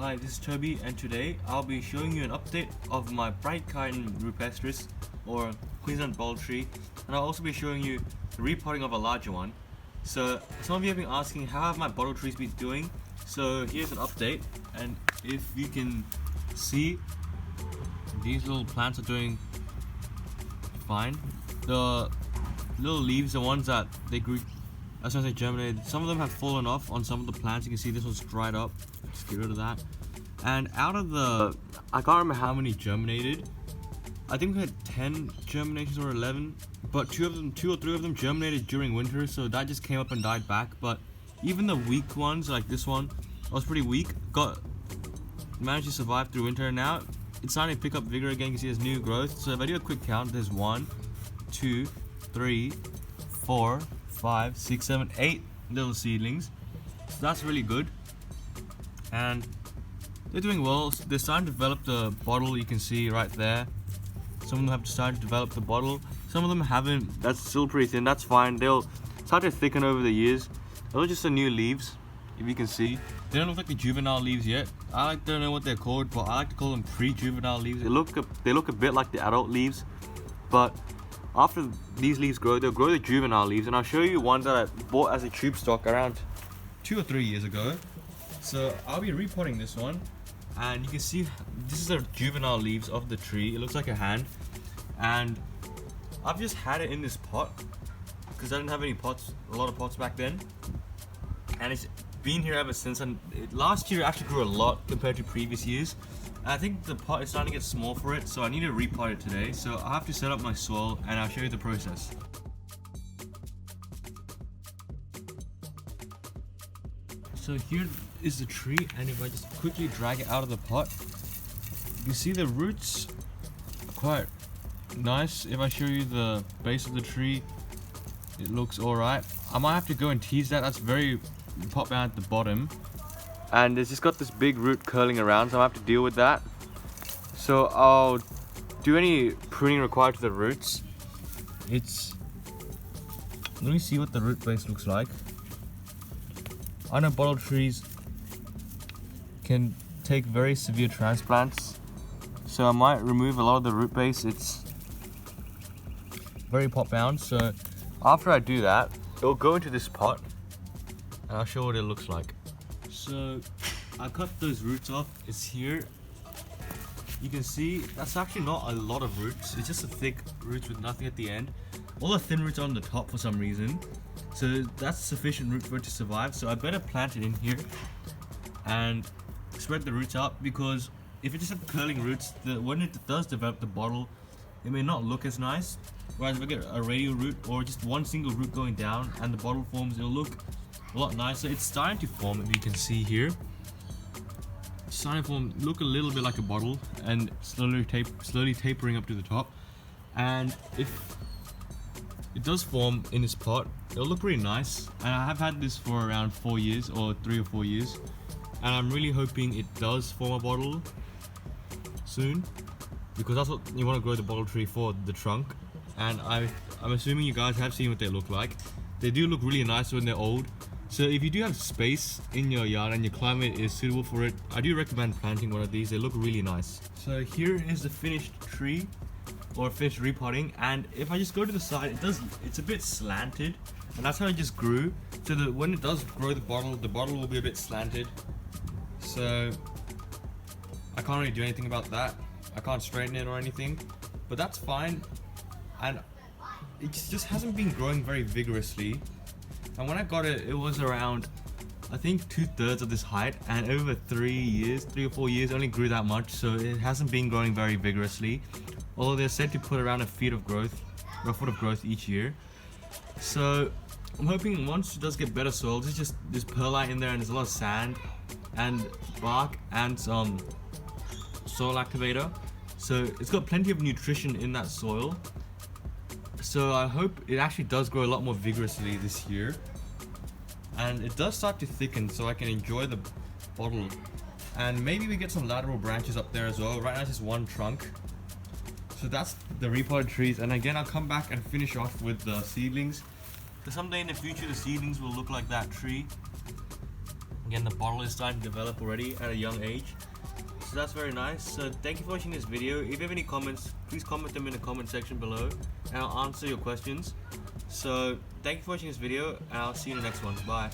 Hi, this is Toby, and today I'll be showing you an update of my Brachychiton rupestris or Queensland bottle tree, and I'll also be showing you the repotting of a larger one. So some of you have been asking how have my bottle trees been doing, so here's an update. And if you can see, these little plants are doing fine. The little leaves, the ones that they grew, as soon as they germinated, some of them have fallen off on some of the plants. You can see this one's dried up. Just get rid of that. And out of the, I can't remember how many germinated. I think we had 10 germinations or 11, but two or three of them germinated during winter, so that just came up and died back. But even the weak ones, like this one, was pretty weak, managed to survive through winter. And now it's starting to pick up vigor again. You can see there's new growth. So if I do a quick count, there's 1, 2, 3, 4, 5, 6, 7, 8 little seedlings. So that's really good. And they're doing well. They're starting to develop the bottle, you can see right there. Some of them have started to develop the bottle. Some of them haven't. That's still pretty thin. That's fine. They'll start to thicken over the years. Those are just the new leaves, if you can see. They don't look like the juvenile leaves yet. I don't know what they're called, but I like to call them pre-juvenile leaves. They look a bit like the adult leaves, but after these leaves grow, they'll grow the juvenile leaves. And I'll show you one that I bought as a tube stock around 2 or 3 years ago. So I'll be repotting this one, and you can see this is the juvenile leaves of the tree. It looks like a hand, and I've just had it in this pot because I didn't have a lot of pots back then, and it's been here ever since. And last year it actually grew a lot compared to previous years. And I think the pot is starting to get small for it, so I need to repot it today. So I have to set up my soil, and I'll show you the process. So here is the tree, and if I just quickly drag it out of the pot, you can see the roots are quite nice. If I show you the base of the tree, it looks alright. I might have to go and tease that. That's very pot bound at the bottom, and it's just got this big root curling around, so I have to deal with that. So I'll do any pruning required to the roots. Let me see what the root base looks like. I know bottle trees can take very severe transplants, so I might remove a lot of the root base. It's very pot bound, so after I do that, it'll go into this pot, and I'll show what it looks like. So I cut those roots off. It's here. You can see that's actually not a lot of roots. It's just a thick roots with nothing at the end. All the thin roots are on the top for some reason. So that's sufficient root for it to survive. So I better plant it in here and spread the roots out, because if it just have curling roots, when it does develop the bottle, it may not look as nice. Whereas if I get a radial root or just one single root going down and the bottle forms, it'll look a lot nicer. It's starting to form, if you can see here. It's starting to form, look a little bit like a bottle, and slowly tapering up to the top. And if it does form in this pot, it'll look pretty nice. And I have had this for around 4 years, or 3 or 4 years, and I'm really hoping it does form a bottle soon, because that's what you want to grow the bottle tree for, the trunk. And I'm assuming you guys have seen what they look like. They do look really nice when they're old. So if you do have space in your yard and your climate is suitable for it, I do recommend planting one of these. They look really nice. So here is the finished tree, or finished repotting, and if I just go to the side, it's a bit slanted, and that's how it just grew. So that when it does grow the bottle will be a bit slanted. So I can't really do anything about that. I can't straighten it or anything, but that's fine. And it just hasn't been growing very vigorously. And when I got it, it was around, I think, 2/3 of this height, and over 3 or 4 years, only grew that much. So it hasn't been growing very vigorously. Although they're said to put around a foot of growth each year. So I'm hoping once it does get better soil, there's perlite in there, and there's a lot of sand and bark and some soil activator. So it's got plenty of nutrition in that soil. So I hope it actually does grow a lot more vigorously this year, and it does start to thicken, so I can enjoy the bottle. And maybe we get some lateral branches up there as well. Right now it's just one trunk. So that's the repotted trees, and again I'll come back and finish off with the seedlings. So someday in the future the seedlings will look like that tree. Again, the bottle is starting to develop already at a young age. So that's very nice. So thank you for watching this video. If you have any comments, please comment them in the comment section below and I'll answer your questions. So thank you for watching this video and I'll see you in the next one. Bye.